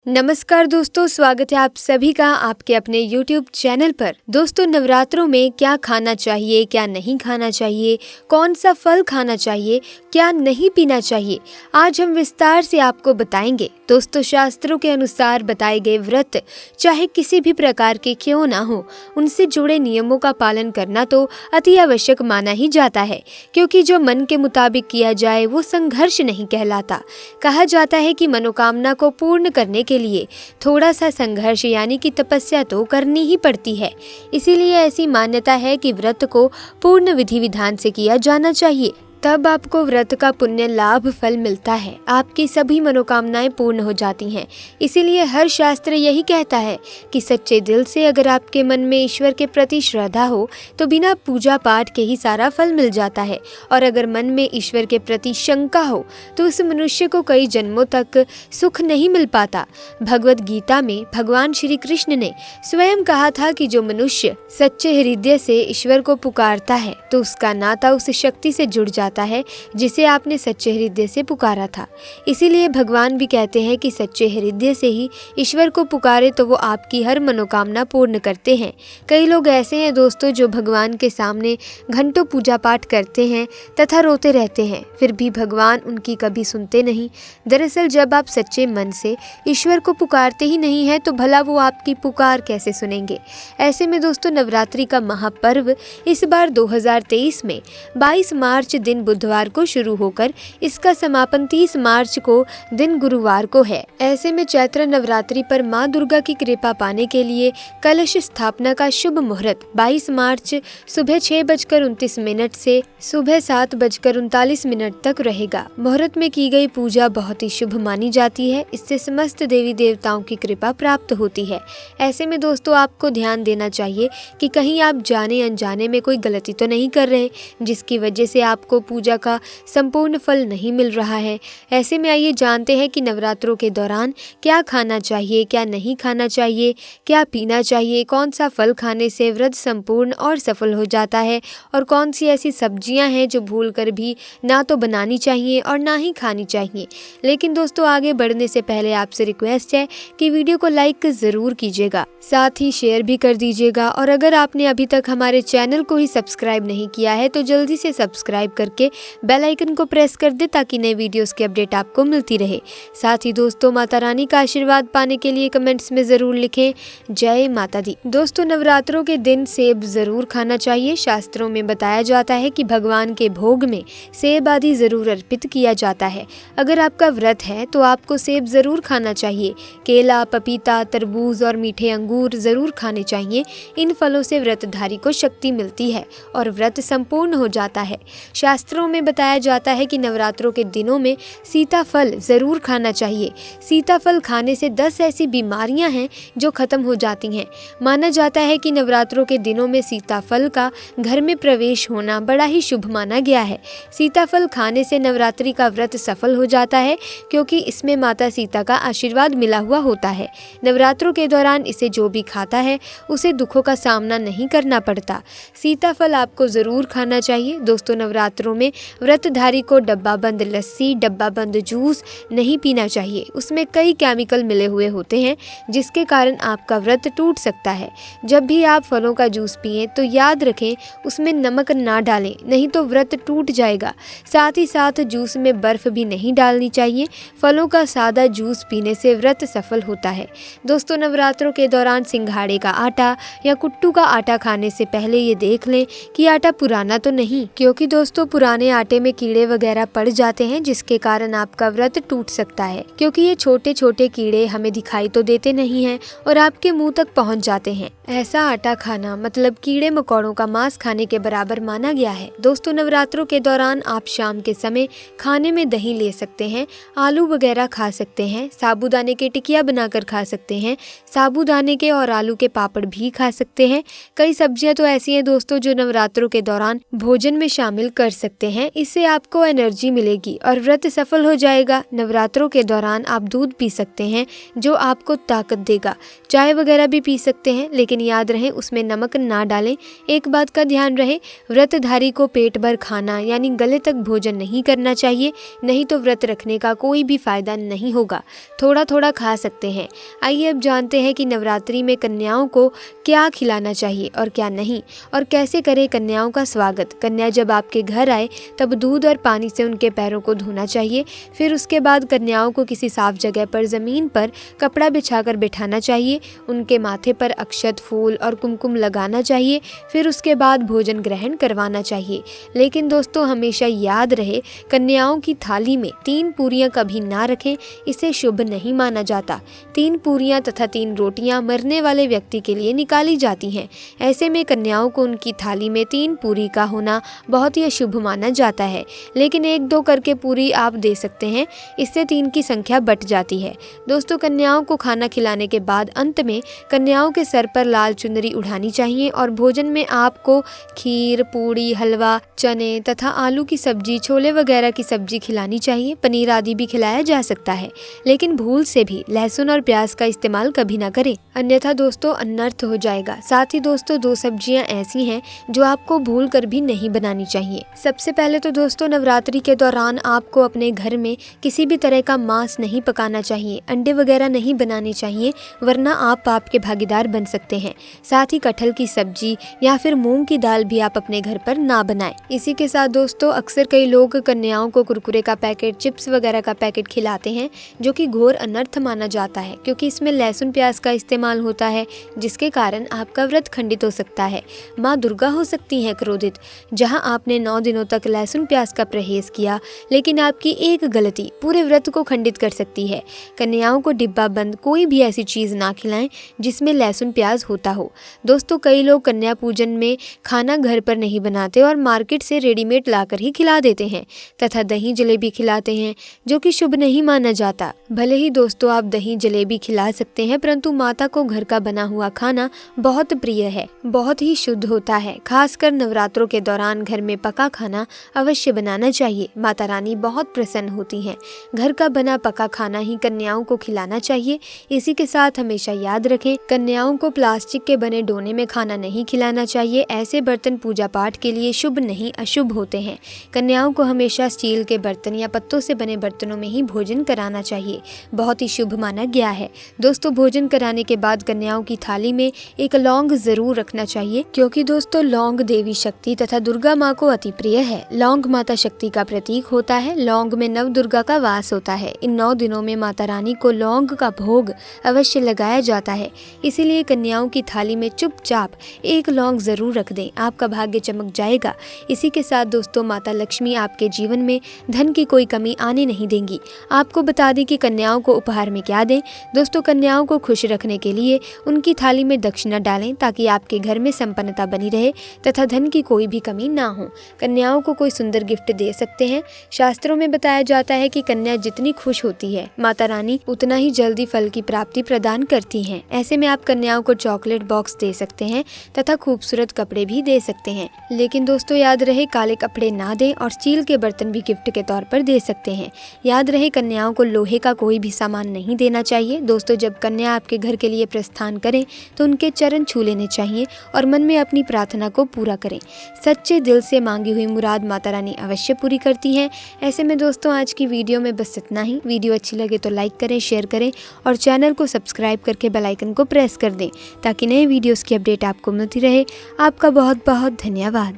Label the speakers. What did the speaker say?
Speaker 1: नमस्कार दोस्तों, स्वागत है आप सभी का आपके अपने YouTube चैनल पर। दोस्तों, नवरात्रों में क्या खाना चाहिए, क्या नहीं खाना चाहिए, कौन सा फल खाना चाहिए, क्या नहीं पीना चाहिए, आज हम विस्तार से आपको बताएंगे। दोस्तों, शास्त्रों के अनुसार बताए गए व्रत चाहे किसी भी प्रकार के क्यों ना हो, उनसे जुड़े नियमों का पालन करना तो अति आवश्यक माना ही जाता है, क्योंकि जो मन के मुताबिक किया जाए वो संघर्ष नहीं कहलाता। कहा जाता है कि मनोकामना को पूर्ण करने के लिए थोड़ा सा संघर्ष यानी कि तपस्या तो करनी ही पड़ती है। इसीलिए ऐसी मान्यता है कि व्रत को पूर्ण विधि विधान से किया जाना चाहिए, तब आपको व्रत का पुण्य लाभ फल मिलता है, आपकी सभी मनोकामनाएं पूर्ण हो जाती हैं। इसीलिए हर शास्त्र यही कहता है कि सच्चे दिल से अगर आपके मन में ईश्वर के प्रति श्रद्धा हो तो बिना पूजा पाठ के ही सारा फल मिल जाता है, और अगर मन में ईश्वर के प्रति शंका हो तो उस मनुष्य को कई जन्मों तक सुख नहीं मिल पाता। भगवत गीता में भगवान श्री कृष्ण ने स्वयं कहा था कि जो मनुष्य सच्चे हृदय से ईश्वर को पुकारता है तो उसका नाता उस शक्ति से जुड़ जाता है जिसे आपने सच्चे हृदय से पुकारा था। इसीलिए भगवान भी कहते हैं कि सच्चे हृदय से ही ईश्वर को पुकारे तो वो आपकी हर मनोकामना पूर्ण करते हैं। कई लोग ऐसे हैं दोस्तों जो भगवान के सामने घंटों पूजा पाठ करते हैं तथा रोते रहते हैं, फिर भी भगवान उनकी कभी सुनते नहीं। दरअसल जब आप सच्चे मन से ईश्वर को पुकारते ही नहीं है तो भला वो आपकी पुकार कैसे सुनेंगे। ऐसे में दोस्तों, नवरात्रि का महापर्व इस बार 2023 में 22 मार्च दिन बुधवार को शुरू होकर इसका समापन 30 मार्च को दिन गुरुवार को है। ऐसे में चैत्र नवरात्रि पर माँ दुर्गा की कृपा पाने के लिए कलश स्थापना का शुभ मुहूर्त 22 मार्च सुबह 6:29 से सुबह 7:39 तक रहेगा। मुहूर्त में की गई पूजा बहुत ही शुभ मानी जाती है, इससे समस्त देवी देवताओं की कृपा प्राप्त होती है। ऐसे में दोस्तों, आपको ध्यान देना चाहिए कि कहीं आप जाने अनजाने में कोई गलती तो नहीं कर रहे जिसकी वजह से आपको पूजा का संपूर्ण फल नहीं मिल रहा है। ऐसे में आइए जानते हैं कि नवरात्रों के दौरान क्या खाना चाहिए, क्या नहीं खाना चाहिए, क्या पीना चाहिए, कौन सा फल खाने से व्रत संपूर्ण और सफल हो जाता है, और कौन सी ऐसी सब्जियां हैं जो भूलकर भी ना तो बनानी चाहिए और ना ही खानी चाहिए। लेकिन दोस्तों, आगे बढ़ने से पहले आपसे रिक्वेस्ट है कि वीडियो को लाइक ज़रूर कीजिएगा, साथ ही शेयर भी कर दीजिएगा, और अगर आपने अभी तक हमारे चैनल को ही सब्सक्राइब नहीं किया है तो जल्दी से सब्सक्राइब करके बेल आइकन को प्रेस कर दे ताकि नए वीडियोस की अपडेट आपको मिलती रहे। साथ ही दोस्तों, माता रानी का आशीर्वाद पाने के लिए कमेंट्स में जरूर लिखें जय माता दी। दोस्तों, नवरात्रों के दिन सेब जरूर खाना चाहिए। शास्त्रों में बताया जाता है कि भगवान के भोग में सेब आदि जरूर अर्पित किया जाता है। अगर आपका व्रत है तो आपको सेब जरूर खाना चाहिए। केला, पपीता, तरबूज और मीठे अंगूर जरूर खाने चाहिए। इन फलों से व्रतधारी को शक्ति मिलती है और व्रत संपूर्ण हो जाता है। शास्त्रों में बताया जाता है कि नवरात्रों के दिनों में सीताफल जरूर खाना चाहिए। सीताफल खाने से 10 ऐसी बीमारियां हैं जो खत्म हो जाती हैं। माना जाता है कि नवरात्रों के दिनों में सीताफल का घर में प्रवेश होना बड़ा ही शुभ माना गया है। सीताफल खाने से नवरात्रि का व्रत सफल हो जाता है, क्योंकि इसमें माता सीता का आशीर्वाद मिला हुआ होता है। नवरात्रों के दौरान इसे जो भी खाता है उसे दुखों का सामना नहीं करना पड़ता। सीताफल आपको जरूर खाना चाहिए। दोस्तों, नवरात्रों में व्रतधारी को डब्बा बंद लस्सी, डब्बा बंद जूस नहीं पीना चाहिए। उसमें कई केमिकल मिले हुए होते हैं जिसके कारण आपका व्रत टूट सकता है। जब भी आप फलों का जूस पिएं तो याद रखें उसमें नमक ना डालें, नहीं तो व्रत टूट जाएगा। साथ ही साथ जूस में बर्फ भी नहीं डालनी चाहिए। फलों का सादा जूस पीने से व्रत सफल होता है। दोस्तों, नवरात्रों के दौरान सिंघाड़े का आटा या कुट्टू का आटा खाने से पहले ये देख लें कि आटा पुराना तो नहीं, क्योंकि दोस्तों पुराने आटे में कीड़े वगैरह पड़ जाते हैं जिसके कारण आपका व्रत टूट सकता है, क्योंकि ये छोटे छोटे कीड़े हमें दिखाई तो देते नहीं हैं और आपके मुंह तक पहुंच जाते हैं। ऐसा आटा खाना मतलब कीड़े मकोड़ों का मांस खाने के बराबर माना गया है। दोस्तों, नवरात्रों के दौरान आप शाम के समय खाने में दही ले सकते हैं, आलू वगैरह खा सकते हैं, साबूदाने के टिकिया बनाकर खा सकते हैं, साबूदाने के और आलू के पापड़ भी खा सकते हैं। कई सब्जियां तो ऐसी हैं दोस्तों जो नवरात्रों के दौरान भोजन में शामिल कर सकते सकते हैं, इससे आपको एनर्जी मिलेगी और व्रत सफल हो जाएगा। नवरात्रों के दौरान आप दूध पी सकते हैं जो आपको ताकत देगा। चाय वगैरह भी पी सकते हैं, लेकिन याद रहे उसमें नमक ना डालें। एक बात का ध्यान रहे, व्रतधारी को पेट भर खाना यानी गले तक भोजन नहीं करना चाहिए, नहीं तो व्रत रखने का कोई भी फायदा नहीं होगा। थोड़ा थोड़ा खा सकते हैं। आइए अब जानते हैं कि नवरात्रि में कन्याओं को क्या खिलाना चाहिए और क्या नहीं, और कैसे करें कन्याओं का स्वागत। कन्या जब आपके घर आए तब दूध और पानी से उनके पैरों को धोना चाहिए। फिर उसके बाद कन्याओं को किसी साफ जगह पर ज़मीन पर कपड़ा बिछाकर बिठाना चाहिए। उनके माथे पर अक्षत, फूल और कुमकुम लगाना चाहिए। फिर उसके बाद भोजन ग्रहण करवाना चाहिए। लेकिन दोस्तों हमेशा याद रहे, कन्याओं की थाली में 3 पूरियां कभी ना रखें, इसे शुभ नहीं माना जाता। 3 पूरियां तथा 3 रोटियां मरने वाले व्यक्ति के लिए निकाली जाती हैं। ऐसे में कन्याओं को उनकी थाली में 3 पूरी का होना बहुत ही अशुभ माना जाता है। लेकिन 1-2 करके पूरी आप दे सकते हैं, इससे 3 की संख्या बट जाती है। दोस्तों कन्याओं को खाना खिलाने के बाद अंत में कन्याओं के सर पर लाल चुनरी उड़ानी चाहिए और भोजन में आपको खीर, पूड़ी, हलवा, चने तथा आलू की सब्जी, छोले वगैरह की सब्जी खिलानी चाहिए। पनीर आदि भी खिलाया जा सकता है, लेकिन भूल से भी लहसुन और प्याज का इस्तेमाल कभी ना करें, अन्यथा दोस्तों अनर्थ हो जाएगा। साथ ही दोस्तों 2 सब्जियां ऐसी हैं जो आपको भूल कर भी नहीं बनानी चाहिए। सबसे पहले तो दोस्तों नवरात्रि के दौरान आपको अपने घर में किसी भी तरह का मांस नहीं पकाना चाहिए, अंडे वगैरह नहीं बनाने चाहिए, वरना आप पाप के भागीदार बन सकते हैं। साथ ही कटहल की सब्जी या फिर मूंग की दाल भी आप अपने घर पर ना बनाएं। इसी के साथ दोस्तों अक्सर कई लोग कन्याओं को कुरकुरे का पैकेट, चिप्स वगैरह का पैकेट खिलाते हैं, जो कि घोर अनर्थ माना जाता है, क्योंकि इसमें लहसुन प्याज का इस्तेमाल होता है, जिसके कारण आपका व्रत खंडित हो सकता है। माँ दुर्गा हो सकती हैं क्रोधित। जहाँ आपने 9 दिनों तक लहसुन प्याज का परहेज किया, लेकिन आपकी एक गलती पूरे व्रत को खंडित कर सकती है। कन्याओं को डिब्बा बंद कोई भी ऐसी चीज ना खिलाएं जिसमें लहसुन प्याज होता हो। दोस्तों कई लोग कन्या पूजन में खाना घर पर नहीं बनाते और मार्केट से रेडीमेड लाकर ही खिला देते हैं तथा दही जलेबी खिलाते हैं, जो कि शुभ नहीं माना जाता। भले ही दोस्तों आप दही जलेबी खिला सकते हैं, परंतु माता को घर का बना हुआ खाना बहुत प्रिय है, बहुत ही शुद्ध होता है। खासकर नवरात्रों के दौरान घर में पका खाना अवश्य बनाना चाहिए। माता रानी बहुत प्रसन्न होती हैं। घर का बना पका खाना ही कन्याओं को खिलाना चाहिए। इसी के साथ हमेशा याद रखें, कन्याओं को प्लास्टिक के बने डोने में खाना नहीं खिलाना चाहिए। ऐसे बर्तन पूजा पाठ के लिए शुभ नहीं अशुभ होते हैं। कन्याओं को हमेशा स्टील के बर्तन या पत्तों से बने बर्तनों में ही भोजन कराना चाहिए, बहुत ही शुभ माना गया है। दोस्तों भोजन कराने के बाद कन्याओं की थाली में एक लौंग जरूर रखना चाहिए, क्योंकि दोस्तों लौंग देवी शक्ति तथा दुर्गा माँ को अति प्रिय है। लौंग माता शक्ति का प्रतीक होता है। लौंग में नव दुर्गा का वास होता है। इन 9 दिनों में माता रानी को लौंग का भोग अवश्य लगाया जाता है। इसीलिए कन्याओं की थाली में चुपचाप एक लौंग जरूर रख दें, आपका भाग्य चमक जाएगा। इसी के साथ दोस्तों माता लक्ष्मी आपके जीवन में धन की कोई कमी आने नहीं देंगी। आपको बता दें कि कन्याओं को उपहार में क्या दें। दोस्तों कन्याओं को खुश रखने के लिए उनकी थाली में दक्षिणा डालें, ताकि आपके घर में संपन्नता बनी रहे तथा धन की कोई भी कमी ना हो। कन्याओं को कोई सुंदर गिफ्ट दे सकते हैं। शास्त्रों में बताया जाता है कि कन्या जितनी खुश होती है, माता रानी उतना ही जल्दी फल की प्राप्ति प्रदान करती हैं। ऐसे में आप कन्याओं को चॉकलेट बॉक्स दे सकते हैं तथा खूबसूरत कपड़े भी दे सकते हैं। लेकिन दोस्तों याद रहे, काले कपड़े ना दें और स्टील के बर्तन भी गिफ्ट के तौर पर दे सकते हैं। याद रहे, कन्याओं को लोहे का कोई भी सामान नहीं देना चाहिए। दोस्तों जब कन्या आपके घर के लिए प्रस्थान करें तो उनके चरण छू लेने चाहिए और मन में अपनी प्रार्थना को पूरा करें। सच्चे दिल से मांगी हुई मुराद माता रानी अवश्य पूरी करती हैं। ऐसे में दोस्तों आज की वीडियो में बस इतना ही। वीडियो अच्छी लगे तो लाइक करें, शेयर करें और चैनल को सब्सक्राइब करके बेल आइकन को प्रेस कर दें, ताकि नए वीडियोस की अपडेट आपको मिलती रहे। आपका बहुत बहुत धन्यवाद।